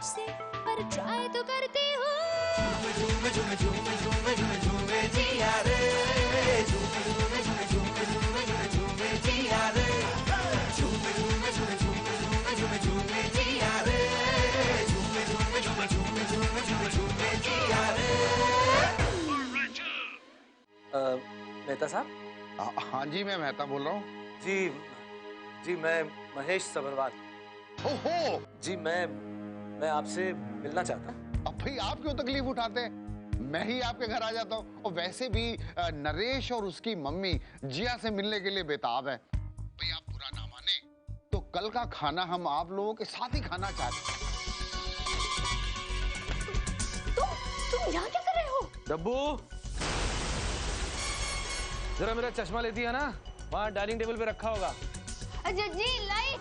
से, पर ट्राई तो करती हूँ। झूमे झूमे झूमे झूमे झूमे झूमे जिया रे, झूमे झूमे झूमे झूमे झूमे झूमे झूमे जिया रे, झूमे झूमे झूमे झूमे झूमे झूमे झूमे जिया रे, झूमे झूमे झूमे झूमे झूमे झूमे झूमे जिया रे। मेहता साहब? हाँ जी, मैं मेहता बोल रहा हूँ। जी मैं महेश सबरवाल। ओहो जी मैं आपसे मिलना चाहता हूँ। अब भाई आप क्यों तकलीफ उठाते हैं, मैं ही आपके घर आ जाता हूँ। और वैसे भी नरेश और उसकी मम्मी जिया से मिलने के लिए बेताब है। भाई आप बुरा ना माने तो कल का खाना हम आप लोगों के साथ ही खाना चाहते हैं। तुम यहाँ क्या कर रहे हो? डब्बू, जरा मेरा चश्मा लेती है ना, वहाँ डाइनिंग टेबल पे रखा होगा। जी लाई।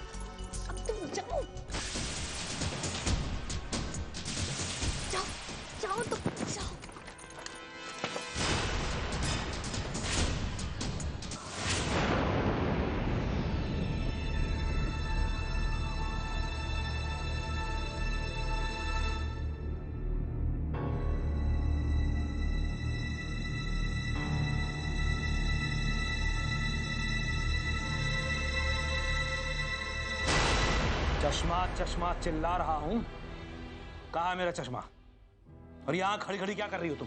अब तुम जाओ जाओ जाओ, तो जाओ। चश्मा चश्मा चिल्ला रहा हूं, कहाँ है मेरा चश्मा? और यहाँ खड़ी खड़ी क्या कर रही हो तुम?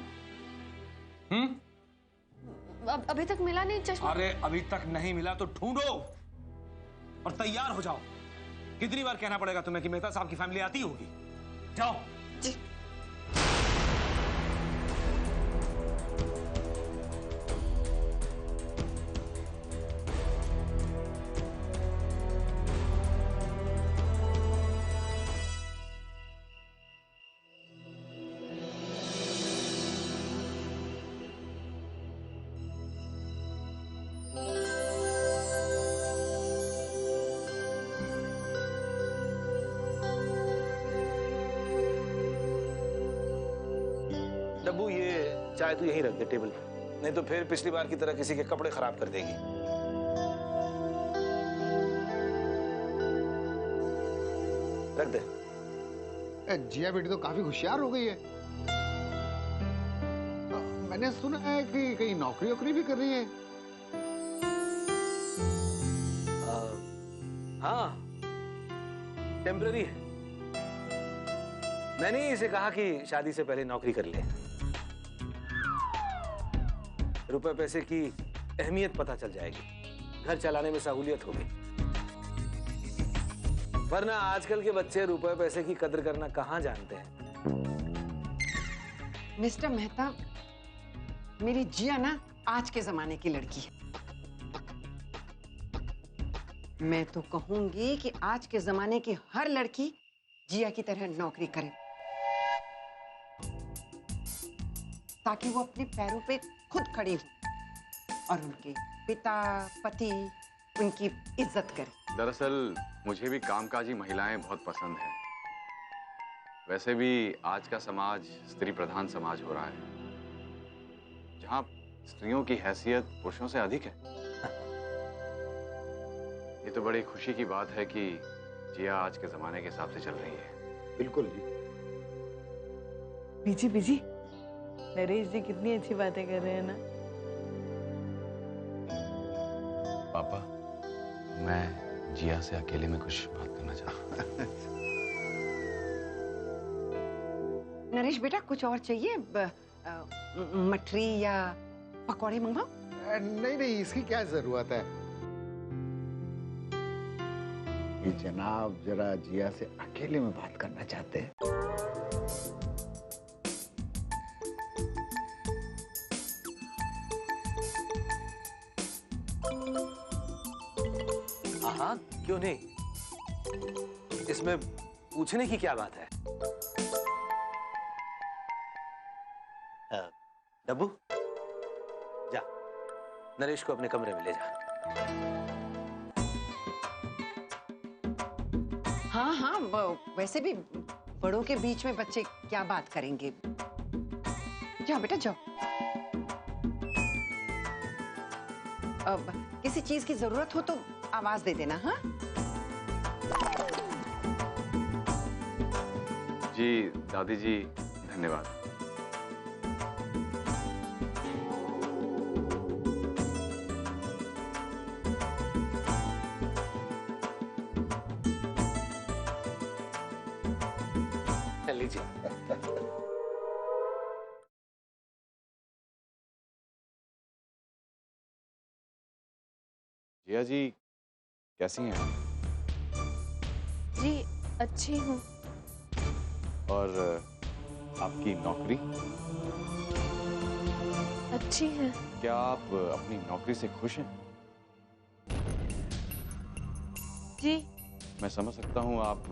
अभी तक मिला नहीं चश्मा। अरे अभी तक नहीं मिला तो ढूंढो और तैयार हो जाओ। कितनी बार कहना पड़ेगा तुम्हें कि मेहता साहब की फैमिली आती होगी? जाओ। जी। डब्बू, ये चाय तो यहीं रख दे टेबल पे, नहीं तो फिर पिछली बार की तरह किसी के कपड़े खराब कर देगी। रख दे। जिया बेटी तो काफी होशियार हो गई है। मैंने सुना है कि कहीं नौकरी वोकरी भी कर रही है। हाँ, टेम्पररी है। मैंने इसे कहा कि शादी से पहले नौकरी कर ले, रुपए पैसे की अहमियत पता चल जाएगी, घर चलाने में सहूलियत होगी। वरना आजकल के बच्चे रुपए पैसे की कदर करना कहाँ जानते हैं। मिस्टर मेहता, मेरी जिया ना आज के जमाने की लड़की है। मैं तो कहूंगी कि आज के जमाने की हर लड़की जिया की तरह नौकरी करे, ताकि वो अपने पैरों पे खुद खड़ी हो और उनके पिता पति उनकी इज्जत करे। दरअसल मुझे भी कामकाजी महिलाएं बहुत पसंद हैं। वैसे भी आज का समाज स्त्री प्रधान समाज हो रहा है, जहां स्त्रियों की हैसियत पुरुषों से अधिक है। ये तो बड़ी खुशी की बात है कि जिया आज के जमाने के हिसाब से चल रही है। बिल्कुल जी। बीजी बीजी, नरेश जी कितनी अच्छी बातें कर रहे हैं ना। पापा, मैं जिया से अकेले में कुछ बात करना चाहता हूँ। नरेश बेटा, कुछ और चाहिए? मठरी या पकौड़े मंगवाओ? नहीं नहीं, इसकी क्या जरूरत है। ये जनाब जरा जिया से अकेले में बात करना चाहते हैं। हाँ, क्यों नहीं, इसमें पूछने की क्या बात है। डब्बू, जा नरेश को अपने कमरे में ले जा। हाँ हाँ, वैसे भी बड़ों के बीच में बच्चे क्या बात करेंगे। जाओ बेटा जाओ। अब किसी चीज की जरूरत हो तो आवाज दे देना। हाँ जी दादी जी धन्यवाद। लीजिए। जिया जी कैसी हैं आप? जी अच्छी हूँ। और आपकी नौकरी? अच्छी है। क्या आप अपनी नौकरी से खुश हैं? जी। मैं समझ सकता हूँ आप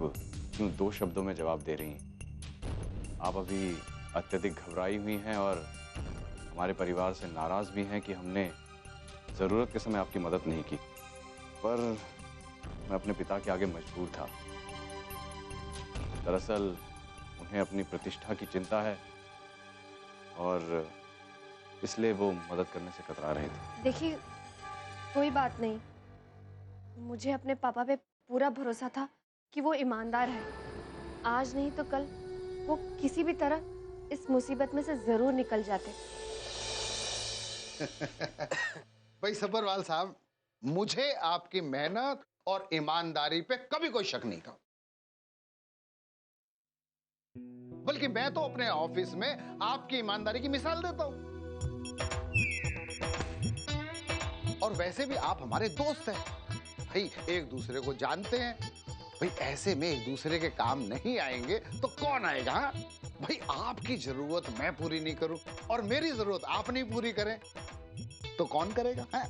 क्यों 2 शब्दों में जवाब दे रही हैं। आप अभी अत्यधिक घबराई हुई हैं और हमारे परिवार से नाराज भी हैं कि हमने जरूरत के समय आपकी मदद नहीं की। पर मैं अपने पिता के आगे मजबूर था। दरअसल उन्हें अपनी प्रतिष्ठा की चिंता है और इसलिए वो मदद करने से कतरा रहे थे। देखिए कोई बात नहीं, मुझे अपने पापा पे पूरा भरोसा था कि वो ईमानदार है। आज नहीं तो कल वो किसी भी तरह इस मुसीबत में से जरूर निकल जाते। भाई सब्बरवाल साहब, मुझे आपकी मेहनत और ईमानदारी पे कभी कोई शक नहीं था। बल्कि मैं तो अपने ऑफिस में आपकी ईमानदारी की मिसाल देता हूं। और वैसे भी आप हमारे दोस्त हैं भाई, एक दूसरे को जानते हैं भाई। ऐसे में एक दूसरे के काम नहीं आएंगे तो कौन आएगा? हाँ भाई, आपकी जरूरत मैं पूरी नहीं करूं और मेरी जरूरत आप नहीं पूरी करें तो कौन करेगा? हाँ?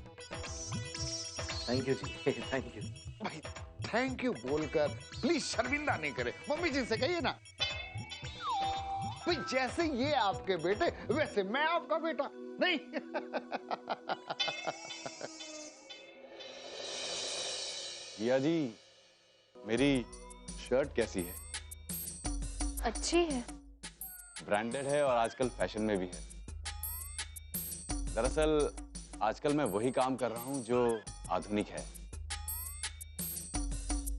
Thank you ji, thank you. भाई थैंक यू बोलकर प्लीज शर्मिंदा नहीं करे। मम्मी जी से कहिए ना भाई, जैसे ये आपके बेटे वैसे मैं आपका बेटा नहीं। जिया जी मेरी शर्ट कैसी है? अच्छी है। ब्रांडेड है और आजकल फैशन में भी है। दरअसल आजकल मैं वही काम कर रहा हूं जो आधुनिक है,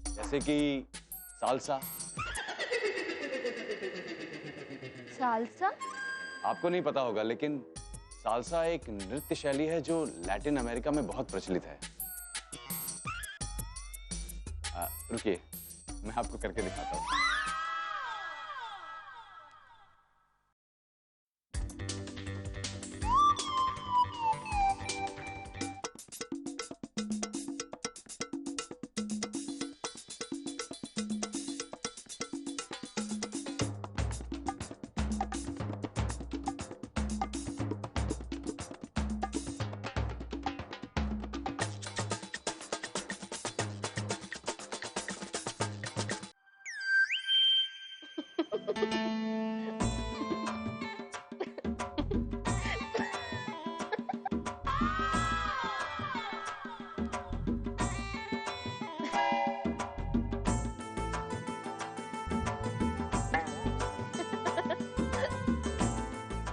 जैसे कि सालसा। सालसा? आपको नहीं पता होगा, लेकिन सालसा एक नृत्य शैली है जो लैटिन अमेरिका में बहुत प्रचलित है। रुकिए मैं आपको करके दिखाता हूँ।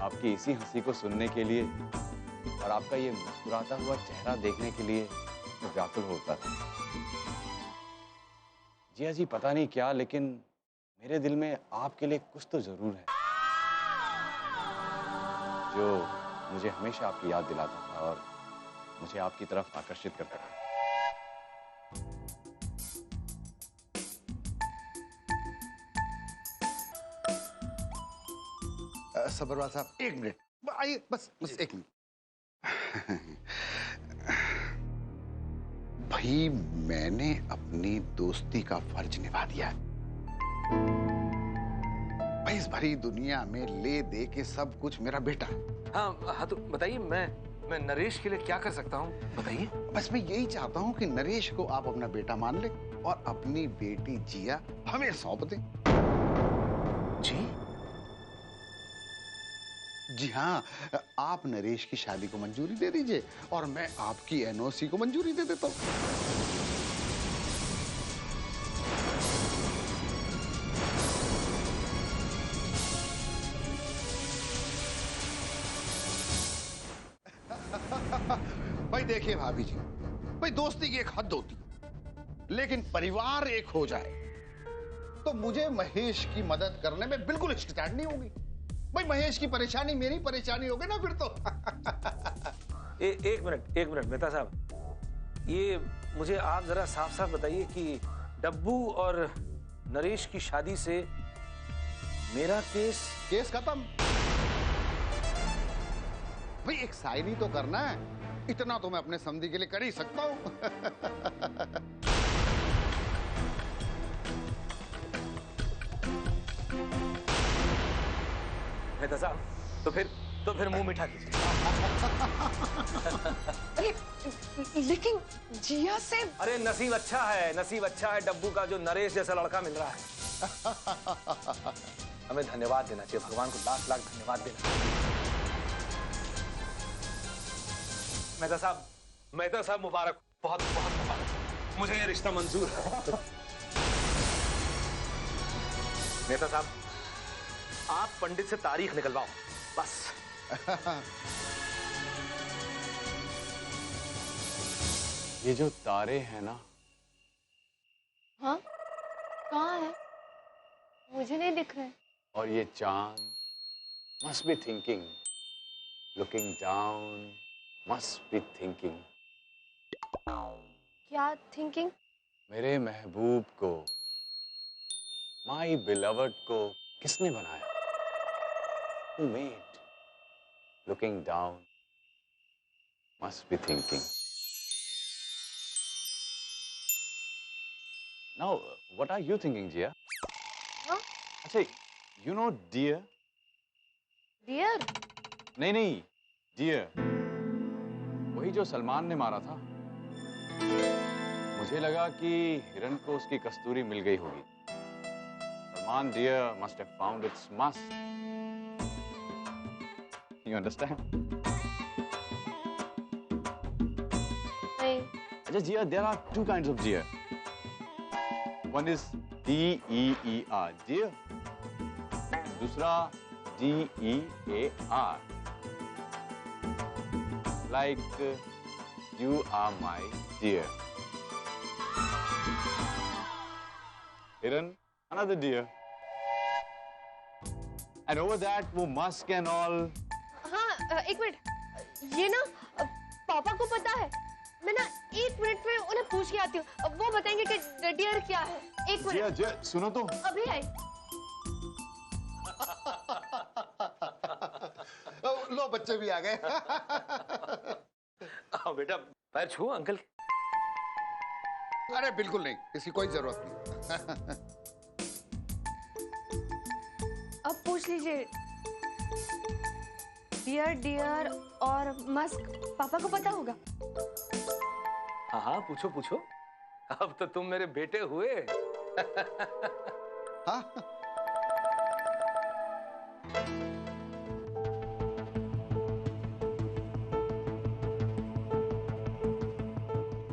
आपकी इसी हंसी को सुनने के लिए और आपका ये मुस्कुराता हुआ चेहरा देखने के लिए मैं व्याकुल होता था। जिया जी पता नहीं क्या, लेकिन मेरे दिल में आपके लिए कुछ तो जरूर है जो मुझे हमेशा आपकी याद दिलाता था और मुझे आपकी तरफ आकर्षित करता था। सब्बरवाल साहब एक मिनट आइए, बस एक मिनट। भाई मैंने अपनी दोस्ती का फर्ज निभा दिया। भाई इस भरी दुनिया में ले दे के सब कुछ मेरा बेटा। हाँ तो बताइए, मैं नरेश के लिए क्या कर सकता हूँ, बताइए। बस मैं यही चाहता हूँ कि नरेश को आप अपना बेटा मान ले और अपनी बेटी जिया हमें सौंप दें। जी? जी हाँ, आप नरेश की शादी को मंजूरी दे दीजिए और मैं आपकी एनओसी को मंजूरी दे देता हूँ। भाई देखिए भाभी जी, भाई दोस्ती की एक हद होती है, लेकिन परिवार एक हो जाए तो मुझे महेश की मदद करने में बिल्कुल हिचकिचाहट नहीं होगी। भाई महेश की परेशानी मेरी परेशानी होगी ना फिर तो। एक मिनट मेहता साहब, ये मुझे आप जरा साफ साफ बताइए कि डब्बू और नरेश की शादी से मेरा केस खत्म। भाई एक शायरी तो करना है, इतना तो मैं अपने समधी के लिए कर ही सकता हूं। मेहता साहब तो फिर मुंह मीठा कीजिए। अरे लेकिन जिया से अरे नसीब अच्छा है डब्बू का जो नरेश जैसा लड़का मिल रहा है। हमें धन्यवाद देना चाहिए, भगवान को लाख लाख धन्यवाद देना चाहिए। मेहता साहब मुबारक, बहुत बहुत मुबारक, मुझे ये रिश्ता मंजूर है। मेहता साहब, आप पंडित से तारीख निकलवाओ बस। ये जो तारे हैं ना, हाँ, कहाँ है? मुझे नहीं दिख रहे। और ये चांद, must be thinking, looking down, must be thinking. क्या थिंकिंग? मेरे महबूब को, my beloved को किसने बनाया? Who made? Looking down, must be thinking. Now, what are you thinking, Jia? हाँ? अच्छा, you know deer? डियर? नहीं, deer. वही जो सलमान ने मारा था। मुझे लगा कि हिरन को उसकी कस्तूरी मिल गई होगी। Salman deer must have found its musk. You understand? नहीं। अच्छा Jia, there are two kinds of deer. One is D-E-E-R, deer. दूसरा D-E-A-R. Like you are my dear. Hiran, another deer. And over that, वो musk and all. हाँ, एक minute, ये ना पापा को पता है। मैं ना 1 मिनट में उन्हें पूछ के आती हूँ। वो बताएंगे कि डियर क्या है। 1 मिनट। जिया, सुनो तो। अभी आई। लो बच्चे भी आ गए। आओ बेटा, पैर छू अंकल। अरे बिल्कुल नहीं, इसकी कोई जरूरत नहीं। अब पूछ लीजिए। डियर और मस्क पापा को पता होगा। हाँ, पूछो। अब तो तुम मेरे बेटे हुए। हाँ?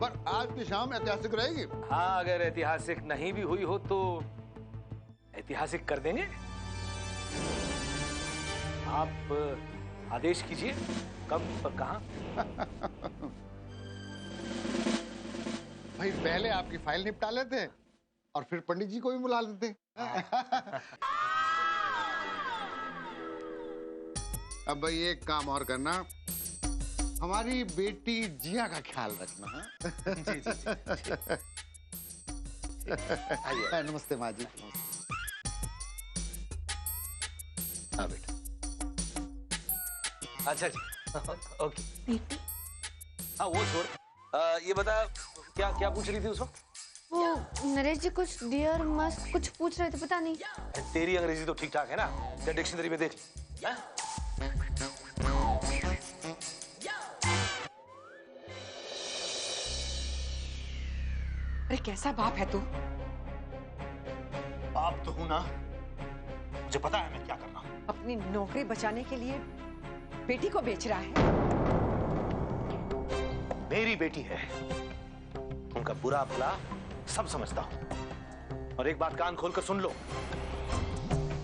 पर आज की शाम ऐतिहासिक रहेगी। हाँ, अगर ऐतिहासिक नहीं भी हुई हो तो ऐतिहासिक कर देंगे। आप आदेश कीजिए, कब और कहाँ। भाई पहले आपकी फाइल निपटा लेते हैं और फिर पंडित जी को भी बुला लेते हैं। अब भाई एक काम और करना, हमारी बेटी जिया का ख्याल रखना है। आइए। नमस्ते माँ जी। हाँ बेटा। अच्छा जी, ओके। हाँ वो छोड़, ये बता क्या पूछ रही थी उस वक्त? वो नरेश जी कुछ डियर मस्क कुछ पूछ रहे थे, पता नहीं। तेरी अंग्रेजी तो ठीक ठाक है ना, या डिक्शनरी में देख ली। अरे कैसा बाप है तू? बाप तो हूं ना, मुझे पता है मैं क्या कर रहा हूं। अपनी नौकरी बचाने के लिए बेटी को बेच रहा है। मेरी बेटी है, उनका बुरा भला सब समझता हूं। और एक बात कान खोलकर सुन लो,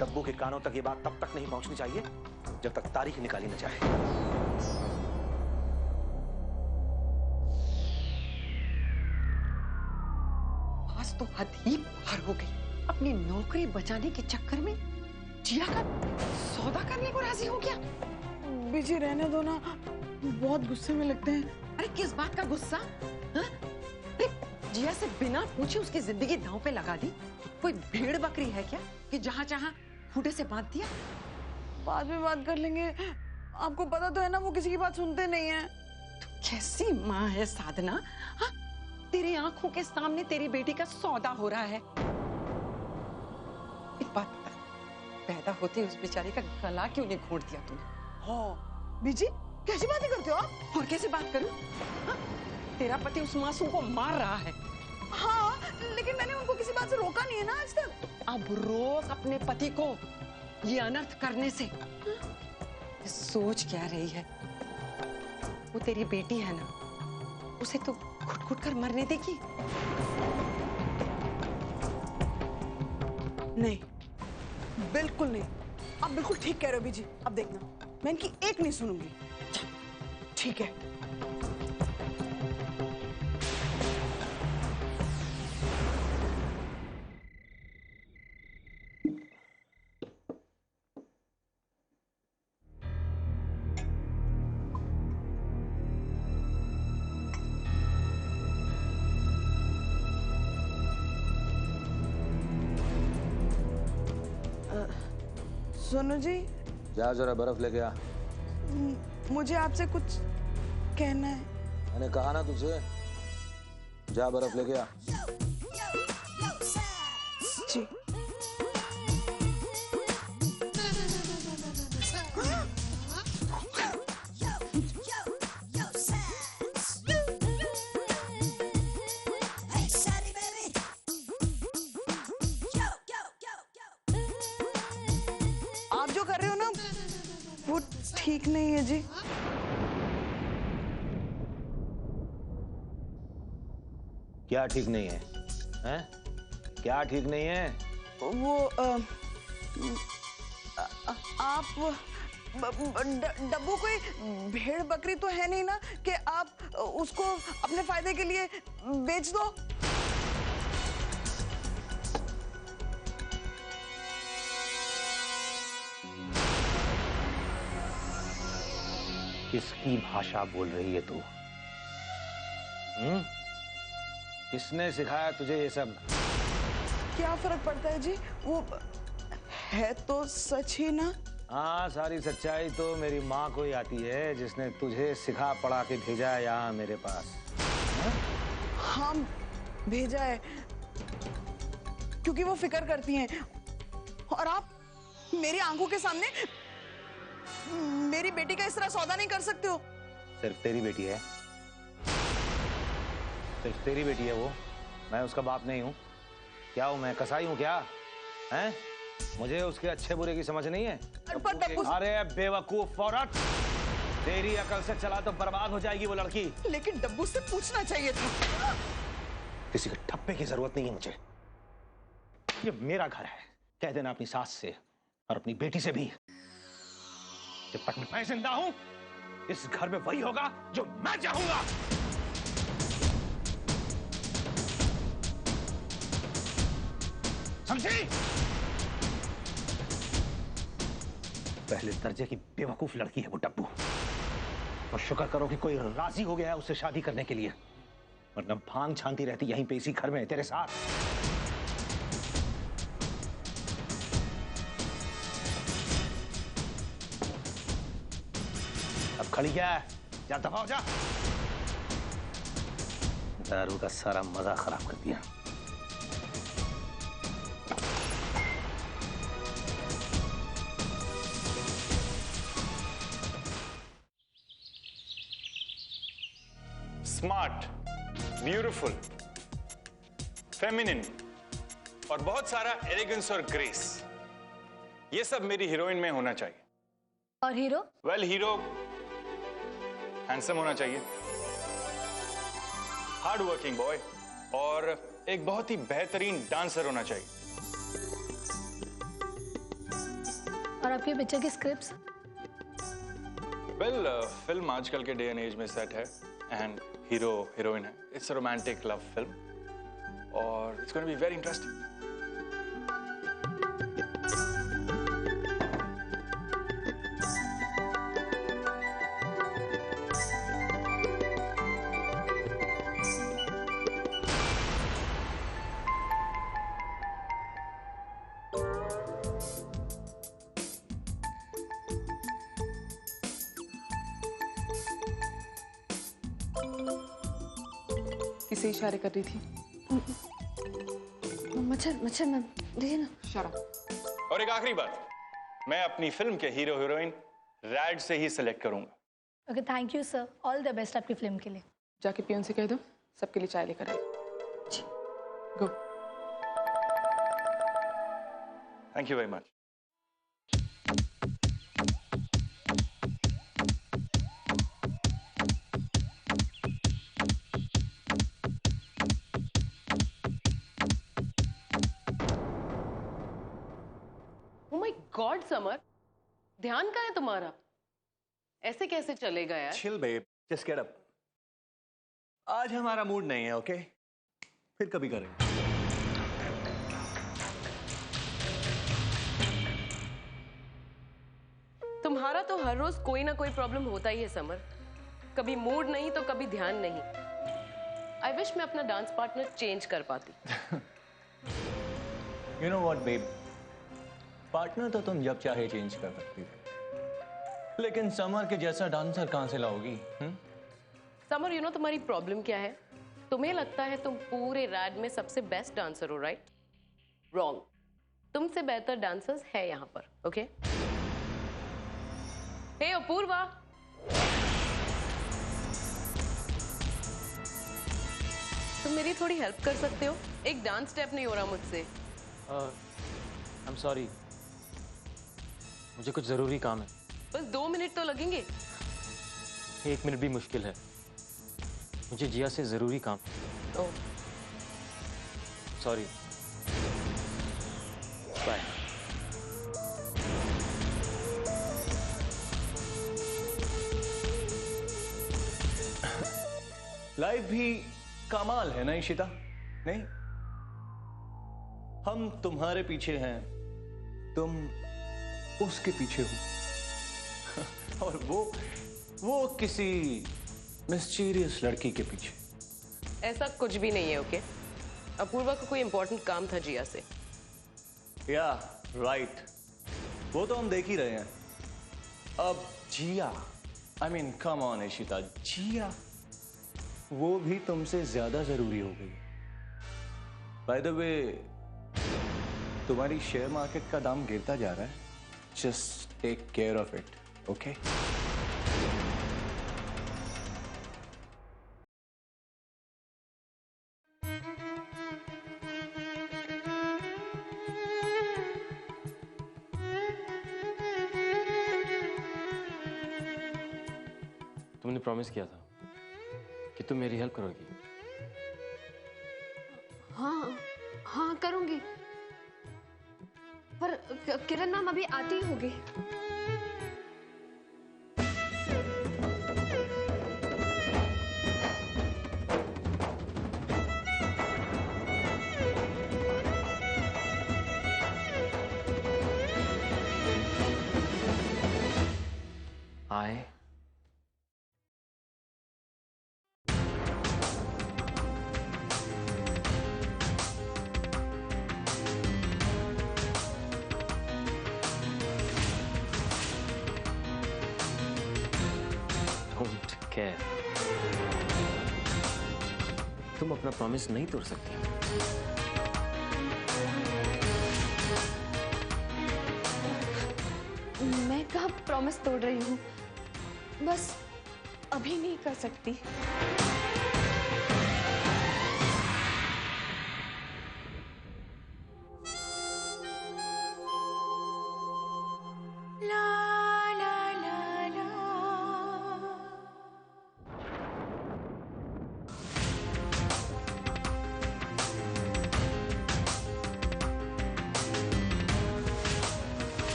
डब्बू के कानों तक ये बात तब तक नहीं पहुंचनी चाहिए जब तक तारीख निकाली न जाए। आज तो हद ही पार हो गई। अपनी नौकरी बचाने के चक्कर में जिया का सौदा करने को राजी हो गया। बीजी रहने दो ना, बहुत गुस्से में लगते हैं। अरे किस बात का गुस्सा? हाँ? अरे जिया से बिना पूछे उसकी जिंदगी दांव पे लगा दी। कोई भेड़ बकरी है क्या कि जहां चाहा खूंटे से बांध दिया? बाद में बात कर लेंगे, आपको पता तो है ना वो किसी की बात सुनते नहीं है। तो कैसी माँ है साधना? हाँ? तेरी आंखों के सामने तेरी बेटी का सौदा हो रहा है। एक बात बता, पैदा होते उस बेचारे का गला क्यों नहीं घोंट दिया तूने? हाँ बीजी, कैसी बातें करते हो आप? और कैसे बात करूं? हाँ? तेरा पति उस मासूम को मार रहा है। हाँ, लेकिन मैंने उनको किसी बात से रोका नहीं है ना आज तक। अब रोक अपने पति को ये अनर्थ करने से। हाँ? सोच क्या रही है? वो तेरी बेटी है ना, उसे तो घुट-घुट कर मरने देगी? नहीं, बिल्कुल नहीं। आप बिल्कुल ठीक कह रहे हो बीजी। अब देखना, मैं इनकी एक नहीं सुनूंगी। ठीक है। सोनू जी, जा जरा बर्फ लेके आ। मुझे आपसे कुछ कहना है। मैंने कहा ना तुझसे, जा बर्फ लेके आ। जी। आप जो कर रहे हो ना वो ठीक नहीं है जी। क्या ठीक नहीं है? हैं? क्या ठीक नहीं है? वो आप डब्बू कोई भेड़ बकरी तो है नहीं ना कि आप उसको अपने फायदे के लिए बेच दो। किसकी भाषा बोल रही है तू? किसने सिखाया तुझे ये सब? क्या फर्क पड़ता है जी, वो है तो सच ही ना। हाँ, सारी सच्चाई तो मेरी माँ को ही आती है, जिसने तुझे सिखा पढ़ा के भेजा है यहाँ मेरे पास। हाँ भेजा है, क्योंकि वो फिक्र करती हैं। और आप मेरी आंखों के सामने मेरी बेटी का इस तरह सौदा नहीं कर सकते हो। सिर्फ तेरी बेटी है? सिर्फ तेरी बेटी है वो? मैं उसका बाप नहीं हूँ? क्या हूँ मैं, कसाई हूँ क्या? हैं? मुझे उसके अच्छे बुरे की समझ नहीं है? अरे बेवकूफ औरत, तेरी अकल से चला तो बर्बाद हो जाएगी वो लड़की। लेकिन डब्बू से पूछना चाहिए था। किसी के ठप्पे की जरूरत नहीं है मुझे। ये मेरा घर है, कह देना अपनी सास से और अपनी बेटी से भी, जब तक मैं जिंदा हूं इस घर में वही होगा जो मैं चाहूंगा। समझी? पहले दर्जे की बेवकूफ लड़की है वो डब्बू, और शुक्र करो कि कोई राजी हो गया है उससे शादी करने के लिए, वरना भांग छानती रहती यहीं पे इसी घर में तेरे साथ। अब खड़ी क्या है? जा दफा हो जा। दारू का सारा मजा खराब कर दिया। स्मार्ट, ब्यूटीफुल, फेमिनिन और बहुत सारा एलिगेंस और ग्रेस, ये सब मेरी हीरोइन में होना चाहिए। और हीरो? वेल, हीरो हैंडसम होना चाहिए, हार्ड वर्किंग बॉय, और एक बहुत ही बेहतरीन डांसर होना चाहिए। और आपके पिक्चर की स्क्रिप्ट्स? वेल, फिल्म आजकल के डे एंड एज में सेट है एंड हीरो हीरोइन है। It's a romantic love film और it's going to be very interesting. किसे इशारे कर रही थी? मच्छर मच्छर मैम, देखिए ना। शराब। और एक आखिरी बात, मैं अपनी फिल्म के हीरो हीरोइन रैड से ही सिलेक्ट करूंगा। Okay, thank you sir, all the best आपकी फिल्म के लिए। जाके पियन से कह दो सबके लिए चाय लेकर आए। Go. Thank you very much. Oh my God, Samar, ध्यान कहाँ है तुम्हारा? ऐसे कैसे चलेगा यार? Chill babe, just get up. आज हमारा मूड नहीं है, ओके? फिर कभी करेंगे। तुम्हारा तो हर रोज कोई ना कोई प्रॉब्लम होता ही है समर। कभी मूड नहीं तो कभी ध्यान नहीं। आई विश मैं अपना डांस पार्टनर चेंज कर पाती। You know what, babe? Partner तो तुम जब चाहे चेंज कर सकती हो, लेकिन समर के जैसा डांसर कहां से लाओगी? समर, यू नो तुम्हारी प्रॉब्लम क्या है? तुम्हें लगता है तुम पूरे रैड में सबसे बेस्ट डांसर हो, राइट? रॉन्ग। तुमसे बेहतर डांसर्स है यहाँ पर, ओके? हे अपूर्वा, तुम मेरी थोड़ी हेल्प कर सकते हो? एक डांस स्टेप नहीं हो रहा मुझसे। I'm sorry, मुझे कुछ जरूरी काम है। बस 2 मिनट तो लगेंगे। 1 मिनट भी मुश्किल है, मुझे जिया से जरूरी काम। ओह, सॉरी, बाय। लाइफ भी कमाल है ना इशिता? नहीं, हम तुम्हारे पीछे हैं, तुम उसके पीछे हो और वो किसी मिस्टीरियस लड़की के पीछे। ऐसा कुछ भी नहीं है, ओके? अपूर्वा को कोई इंपॉर्टेंट काम था जिया से। या राइट, वो तो हम देख ही रहे हैं। अब Jiya, I mean come on Ishita, Jiya वो भी तुमसे ज्यादा जरूरी हो गई। बाय द वे, तुम्हारी शेयर मार्केट का दाम गिरता जा रहा है। Just take care of it, okay? तुमने प्रॉमिस किया था कि तुम मेरी हेल्प करोगी। हाँ हाँ करूंगी, पर किरण मैम अभी आती ही होगी। आए तुम अपना प्रॉमिस नहीं तोड़ सकती। मैं कहाँ प्रॉमिस तोड़ रही हूँ, बस अभी नहीं कर सकती।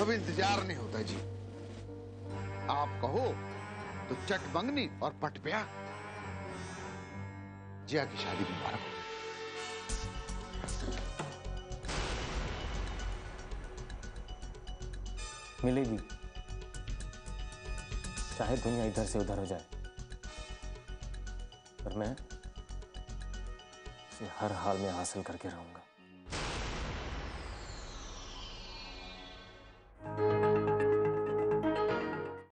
अब इंतजार नहीं होता जी। आप कहो तो चट मंगनी और पट ब्याह। जिया की शादी मुबारक हो। मिलेगी, चाहे दुनिया इधर से उधर हो जाए, पर मैं इसे हर हाल में हासिल करके रहूंगा।